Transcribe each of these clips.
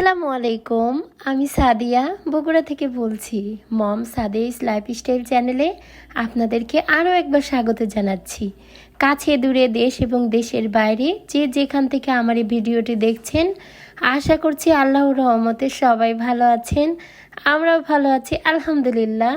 আসসালামু আলাইকুম। আমি সাদিয়া বগুড়া থেকে বলছি। মম সাদিয়াস লাইফস্টাইল চ্যানেলে আপনাদেরকে আরও একবার স্বাগত জানাচ্ছি। কাছে দূরে দেশ এবং দেশের বাইরে যে যেখান থেকে আমার এই ভিডিওটি দেখছেন, আশা করছি আল্লাহর রহমতে সবাই ভালো আছেন। আমরাও ভালো আছি আলহামদুলিল্লাহ।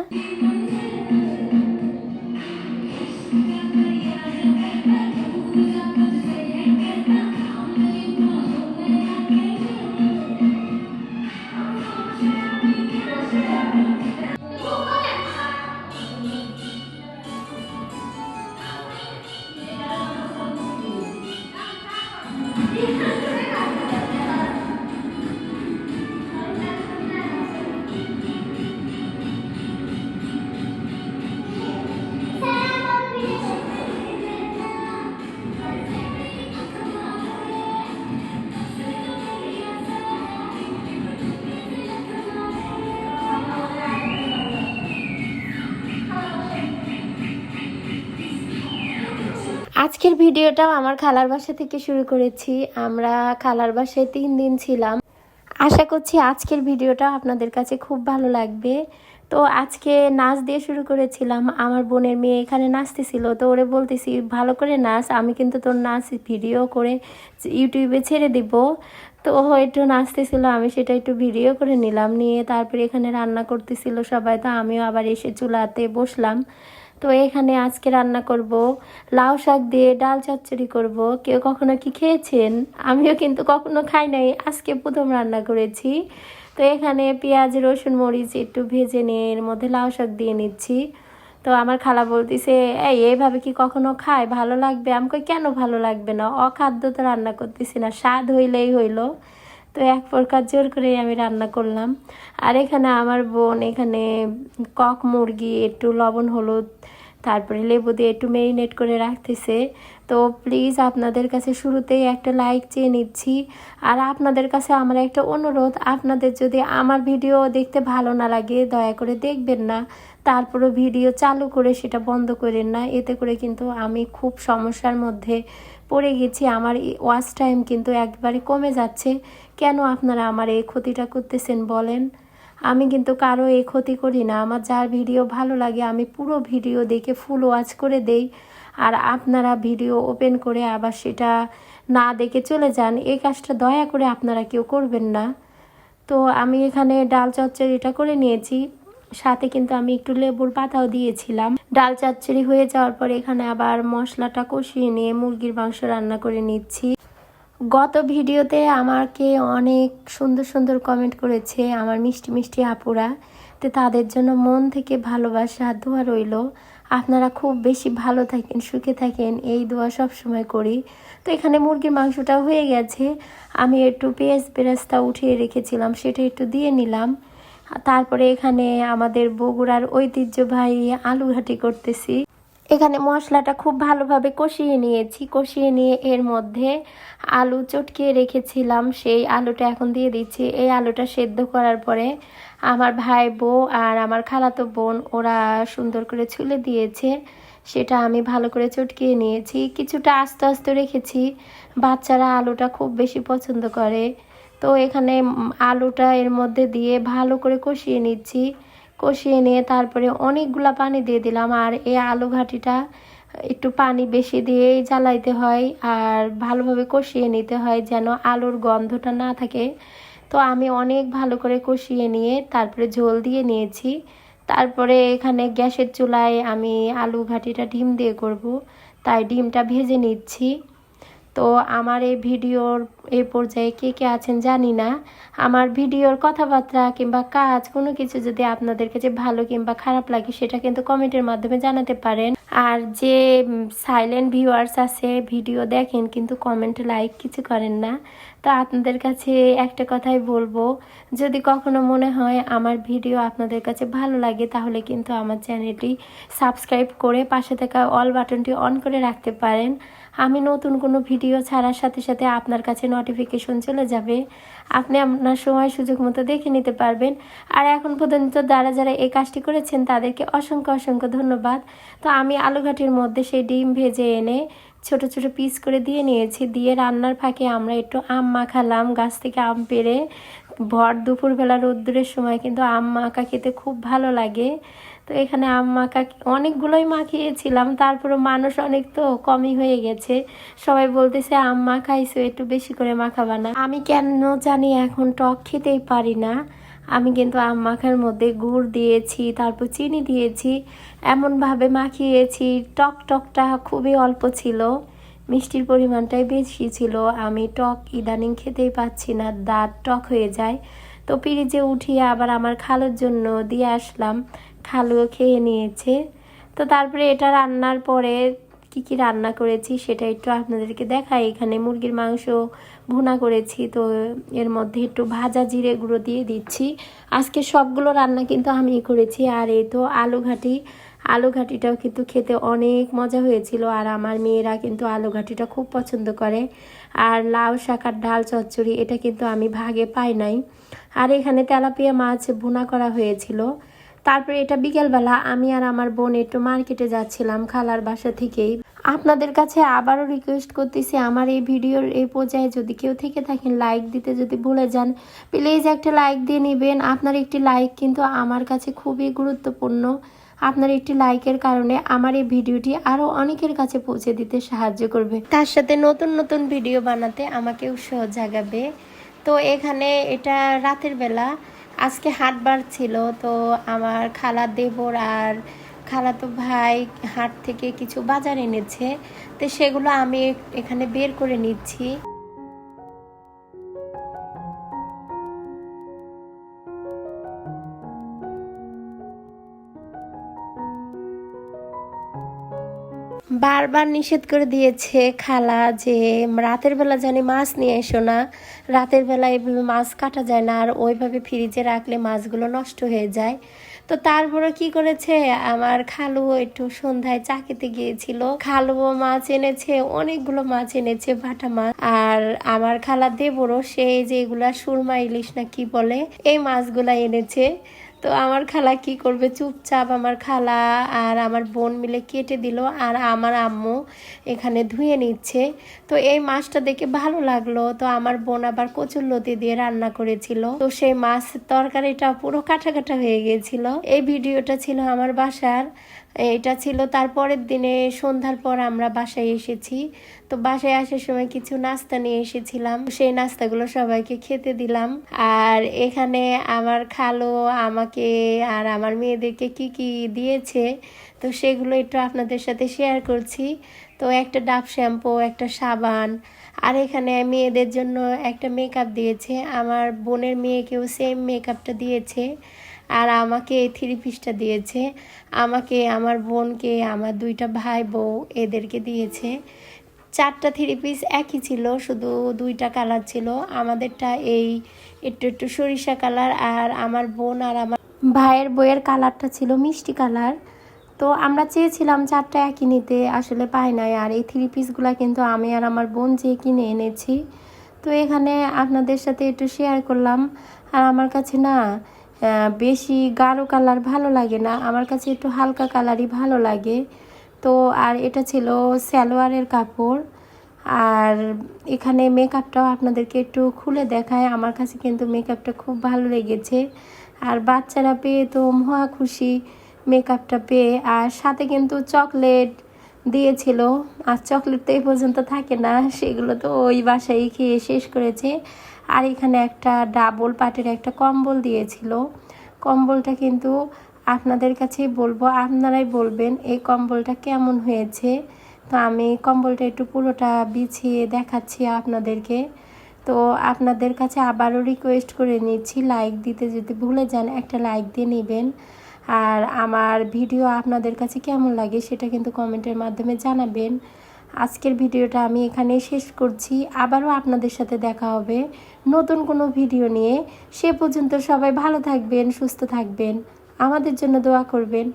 আজকের ভিডিওটাও আমার খালার বাসা থেকে শুরু করেছি। আমরা খালার বাসায় 3 দিন ছিলাম। আশা করছি আজকের ভিডিওটা আপনাদের কাছে খুব ভালো লাগবে। তো আজকে নাচ দিয়ে শুরু করেছিলাম। আমার বোনের মেয়ে এখানে নাচতেছিল, তো ওরে বলতেছি ভালো করে নাচ, আমি কিন্তু তোর নাচ ভিডিও করে ইউটিউবে ছেড়ে দিব। তো ও একটু নাচতেছিল, আমি সেটা একটু ভিডিও করে নিলাম, নিয়ে তারপরে এখানে রান্না করতেছিল সবাই। তো আমিও আবার এসে চুলাতে বসলাম। তো এখানে আজকে রান্না করব লাউ শাক দিয়ে ডাল চচ্চড়ি করব। কেউ কখনো কি খেয়েছেন? আমিও কিন্তু কখনো খাই নাই, আজকে প্রথম রান্না করেছি। তো এখানে পেঁয়াজ রসুন মরিচ একটু ভেজে নিয়ে এর মধ্যে লাউ শাক দিয়ে নিচ্ছি। তো আমার খালা বলতেছে, এইভাবে কি কখনো খায়? ভালো লাগবে? আমাকে কেন ভালো লাগবে না, অখাদ্য তো রান্না করতেছি না, স্বাদ হইলেই হইলো। তো এক প্রকার জোর করেই আমি রান্না করলাম। আর এখানে আমার বোন এখানে কক মুরগি একটু লবণ হলুদ তারপরে লেবু দিয়ে একটু ম্যারিনেট করে রাখতেছে। তো প্লিজ আপনাদের কাছে শুরুতেই একটা লাইক চেয়ে নিচ্ছি। আর আপনাদের কাছে আমার একটা অনুরোধ, আপনাদের যদি আমার ভিডিও দেখতে ভালো না লাগে দয়া করে দেখবেন না, তারপরও ভিডিও চালু করে সেটা বন্ধ করেন না। এতে করে কিন্তু আমি খুব সমস্যার মধ্যে পড়ে গেছি, আমার ওয়াচ টাইম কিন্তু একবারে কমে যাচ্ছে। কেন আপনারা আমার এই ক্ষতিটা করতেছেন বলেন? আমি কিন্তু কারো এই ক্ষতি করি না। আমার যার ভিডিও ভালো লাগে আমি পুরো ভিডিও দেখে ফুল ওয়াচ করে দেই। আর আপনারা ভিডিও ওপেন করে আবার সেটা না দেখে চলে যান, এই কাজটা দয়া করে আপনারা কেউ করবেন না। তো আমি এখানে ডাল চচ্চড়িটা করে নিয়েছি, সাথে কিন্তু আমি একটু লেবুর পাতাও দিয়েছিলাম। ডাল চচ্চড়ি হয়ে যাওয়ার পরে এখানে আবার মশলাটা কষিয়ে নিয়ে মুরগির মাংস রান্না করে নিচ্ছি। গত ভিডিওতে আমাকে অনেক সুন্দর সুন্দর কমেন্ট করেছে আমার মিষ্টি মিষ্টি আপুরা। তো তাদের জন্য মন থেকে ভালোবাসা দোয়া রইল। আপনারা খুব বেশি ভালো থাকেন, সুখে থাকেন, এই দোয়া সবসময় করি। তো এখানে মুরগির মাংসটা হয়ে গেছে, আমি একটু পেঁয়াজ বেরেস্তা উঠিয়ে রেখেছিলাম সেটা একটু দিয়ে নিলাম। তারপরে এখানে আমাদের বগুড়ার ঐতিহ্যবাহী আলু ঘাটি করতেছি। এখানে মশলাটা খুব ভালোভাবে কষিয়ে নিয়েছি, কষিয়ে নিয়ে এর মধ্যে আলু চটকিয়ে রেখেছিলাম সেই আলুটা এখন দিয়ে দিচ্ছি। এই আলুটা সেদ্ধ করার পরে আমার ভাই বউ আর আমার খালাতো বোন ওরা সুন্দর করে ছুলে দিয়েছে, সেটা আমি ভালো করে চটকিয়ে নিয়েছি। কিছুটা আস্তে আস্তে রেখেছি, বাচ্চারা আলুটা খুব বেশি পছন্দ করে। তো এখানে আলুটা এর মধ্যে দিয়ে ভালো করে কষিয়ে নিচ্ছি। কষিয়ে নিয়ে তারপরে অনেকগুলা পানি দিয়ে দিলাম। আর এই আলু ঘাটিটা একটু পানি বেশি দিয়েই জ্বালাইতে হয় আর ভালোভাবে কষিয়ে নিতে হয় যেন আলুর গন্ধটা না থাকে। তো আমি অনেক ভালো করে কষিয়ে নিয়ে তারপরে ঝোল দিয়ে নিয়েছি। তারপরে এখানে গ্যাসের চুলায় আমি আলু ঘাটিটা ডিম দিয়ে করব, তাই ডিমটা ভেজে নিচ্ছি। তো আমার এই ভিডিওর এই পর্যায়ে কে কে আছেন জানি না। আমার ভিডিওর কথাবার্তা কিংবা কাজ কোনো কিছু যদি আপনাদের কাছে ভালো কিংবা খারাপ লাগে সেটা কিন্তু কমেন্টের মাধ্যমে জানাতে পারেন। আর যে সাইলেন্ট ভিউয়ার্স আছে ভিডিও দেখেন কিন্তু কমেন্ট লাইক কিছু করেন না, তো আপনাদের কাছে একটা কথাই বলবো, যদি কখনো মনে হয় আমার ভিডিও আপনাদের কাছে ভালো লাগে তাহলে কিন্তু আমার চ্যানেলটি সাবস্ক্রাইব করে পাশে থাকা অল বাটনটি অন করে রাখতে পারেন। আমি নতুন কোনো ভিডিও ছাড়ার সাথে সাথে আপনার কাছে নোটিফিকেশন চলে যাবে, আপনি আপনার সময় সুযোগ মতো দেখে নিতে পারবেন। আর এখন পর্যন্ত যারা যারা এই কাজটি করেছেন তাদেরকে অসংখ্য অসংখ্য ধন্যবাদ। তো আমি আলু ঘাটির মধ্যে সেই ডিম ভেজে এনে ছোট ছোট পিস করে দিয়ে নিয়েছি। দিয়ে রান্নার ফাঁকে আমরা একটু আম মাখালাম, গাছ থেকে আম পেড়ে ভর দুপুরবেলা রোদ্দুরের সময় কিন্তু আম মাখা খেতে খুব ভালো লাগে। তো এখানে আম মাখা অনেকগুলোই মাখিয়েছিলাম, তারপরে মানুষ অনেক তো কমই হয়ে গেছে। সবাই বলতেছে আম মাখাইছো, একটু বেশি করে মাখাবা না। আমি কেন জানি এখন টক খেতেই পারি না। আমি কিন্তু আম মাখার মধ্যে গুড় দিয়েছি, তারপর চিনি দিয়েছি, এমনভাবে মাখিয়েছি। টকটা খুবই অল্প ছিল, মিষ্টির পরিমাণটাই বেশি ছিল। আমি টক ইদানিং খেতেই পাচ্ছি না, দাঁত টক হয়ে যায়। তো ফ্রিজে উঠিয়ে আবার আমার খালুর জন্য দিয়ে আসলাম, খালুও খেয়ে নিয়েছে। তো তারপরে এটা রান্নার পরে কি রান্না করেছি সেটা একটু আপনাদেরকে দেখাই। এখানে মুরগির মাংস ভুনা করেছি, তো এর মধ্যে একটু ভাজা জিরে গুঁড়ো দিয়ে দিচ্ছি। আজকে সবগুলো রান্না কিন্তু আমি করেছি। আর এই তো আলু ঘাটিটাও কিন্তু খেতে অনেক মজা হয়েছিল। আর আমার মেয়েরা কিন্তু আলু ঘাটিটা খুব পছন্দ করে। আর লাউ শাক আর ডাল চচ্চড়ি, এটা কিন্তু আমি ভাগে পাই নাই। আর এখানে তেলাপিয়া মাছ ভুনা করা হয়েছিল। তারপরে এটা বিকেলবেলা আমি আর আমার বোন একটু মার্কেটে যাচ্ছিলাম খালার বাসা থেকেই। আপনাদের কাছে আবারও রিকোয়েস্ট করতেছি, আমার এই ভিডিওর এই পর্যায়ে যদি কেউ থেকে থাকেন লাইক দিতে যদি ভুলে যান, প্লিজ একটা লাইক দিয়ে নেবেন। আপনার একটি লাইক কিন্তু আমার কাছে খুবই গুরুত্বপূর্ণ। আপনার একটি লাইকের কারণে আমার এই ভিডিওটি আরও অনেকের কাছে পৌঁছে দিতে সাহায্য করবে, তার সাথে নতুন নতুন ভিডিও বানাতে আমাকে উৎসাহ জাগাবে। তো এখানে এটা রাতের বেলা, আজকে হাটবার ছিল। তো আমার খালা দেবর আর খালাতো ভাই হাট থেকে কিছু বাজার এনেছে, তো সেগুলো আমি এখানে বের করে নিচ্ছি। বারবার নিষেধ করে দিয়েছে খালা যে রাতের বেলা জানি মাছ নিয়ে এসো না, রাতের বেলা এইভাবে মাছ কাটা যায় না, আর ওইভাবে ফ্রিজে রাখলে মাছগুলো নষ্ট হয়ে যায়। তো তারপরে কি করেছে, আমার খালু একটু সন্ধ্যায় চা খেতে গিয়েছিল, খালুও মাছ এনেছে, অনেকগুলো মাছ এনেছে, বাটা মাছ। আর আমার খালা দেবরও সেই যে এগুলা সুরমা ইলিশ না কি বলে, এই মাছগুলা এনেছে। তো আমার খালা কি করবে, চুপচাপ আমার খালা আর আমার বোন মিলে কেটে দিল, আর আমার আম্মু এখানে ধুয়ে নিচ্ছে। তো এই মাছটা দেখে ভালো লাগলো। তো আমার বোন আবার কচুরলতি দিয়ে রান্না করেছিল, তো সেই মাছ তরকারিটা পুরো কাটা কাটা হয়ে গিয়েছিল। এই ভিডিওটা ছিল আমার বাসার, এটা ছিল তারপরের দিনে সন্ধ্যার পর আমরা বাসায় এসেছি। তো বাসায় আসার সময় কিছু নাস্তা নিয়ে এসেছিলাম, সেই নাস্তাগুলো সবাইকে খেতে দিলাম। আর এখানে আমার খালো আমাকে আর আমার মেয়েদেরকে কি কি দিয়েছে, তো সেগুলো একটু আপনাদের সাথে শেয়ার করছি। তো একটা ডাব শ্যাম্পু, একটা সাবান, আর এখানে মেয়েদের জন্য একটা মেকআপ দিয়েছে। আমার বোনের মেয়েকেও সেম মেকআপটা দিয়েছে। আর আমাকে এই 3 পিসটা দিয়েছে, আমাকে, আমার বোনকে, আমার 2টা ভাই বউ এদেরকে দিয়েছে। 4টা 3 পিস একই ছিল, শুধু 2টা কালার ছিল। আমাদেরটা এই একটু সরিষা কালার, আর আমার বোন আর আমার ভাইয়ের বইয়ের কালারটা ছিল মিষ্টি কালার। তো আমরা চেয়েছিলাম 4টা একই নিতে, আসলে পাই নাই। আর এই 3 পিসগুলা কিন্তু আমি আর আমার বোন যে কিনে এনেছি। তো এখানে আপনাদের সাথে একটু শেয়ার করলাম। আর আমার কাছে না বেশি গাঢ় কালার ভালো লাগে না, আমার কাছে একটু হালকা কালারই ভালো লাগে। তো আর এটা ছিল সালোয়ারের কাপড়। আর এখানে মেকআপটাও আপনাদেরকে একটু খুলে দেখায়, আমার কাছে কিন্তু মেকআপটা খুব ভালো লেগেছে। আর বাচ্চারা পেয়ে তো মহা খুশি মেকআপটা পেয়ে। আর সাথে কিন্তু চকলেট দিয়েছিল, আর চকলেট তো এই পর্যন্ত থাকে না, সেগুলো তো ওই বাসায় খেয়ে শেষ করেছে। আর এখানে একটা ডাবল পাটের একটা কম্বল দিয়েছিল। কম্বলটা কিন্তু আপনাদের কাছেই বলবো, আপনারাই বলবেন এই কম্বলটা কেমন হয়েছে। তো আমি কম্বলটা একটু পুরোটা বিছিয়ে দেখাচ্ছি আপনাদেরকে। তো আপনাদের কাছে আবারও রিকোয়েস্ট করে নিচ্ছি, লাইক দিতে যদি ভুলে যান একটা লাইক দিয়ে নেবেন। আর আমার ভিডিও আপনাদের কাছে কেমন লাগে সেটা কিন্তু কমেন্টের মাধ্যমে জানাবেন। আজকের ভিডিওটা আমি এখানে শেষ করছি, আবারও আপনাদের সাথে দেখা হবে নতুন কোনো ভিডিও নিয়ে। সে পর্যন্ত সবাই ভালো থাকবেন, সুস্থ থাকবেন, আমাদের জন্য দোয়া করবেন।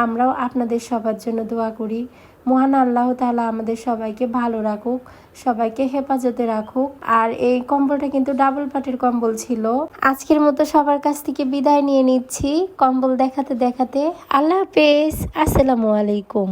আমরাও আপনাদের সবার জন্য দোয়া করি। মহান আল্লাহ তাআলা আমাদের সবাইকে ভালো রাখুক, সবাইকে হেফাজতে রাখুক। আর এই কম্বলটা কিন্তু ডাবল পাটের কম্বল ছিল। আজকের মতো সবার কাছ থেকে বিদায় নিয়ে নিচ্ছি কম্বল দেখাতে দেখাতে। আল্লাহ হাফেজ, আসসালামু আলাইকুম।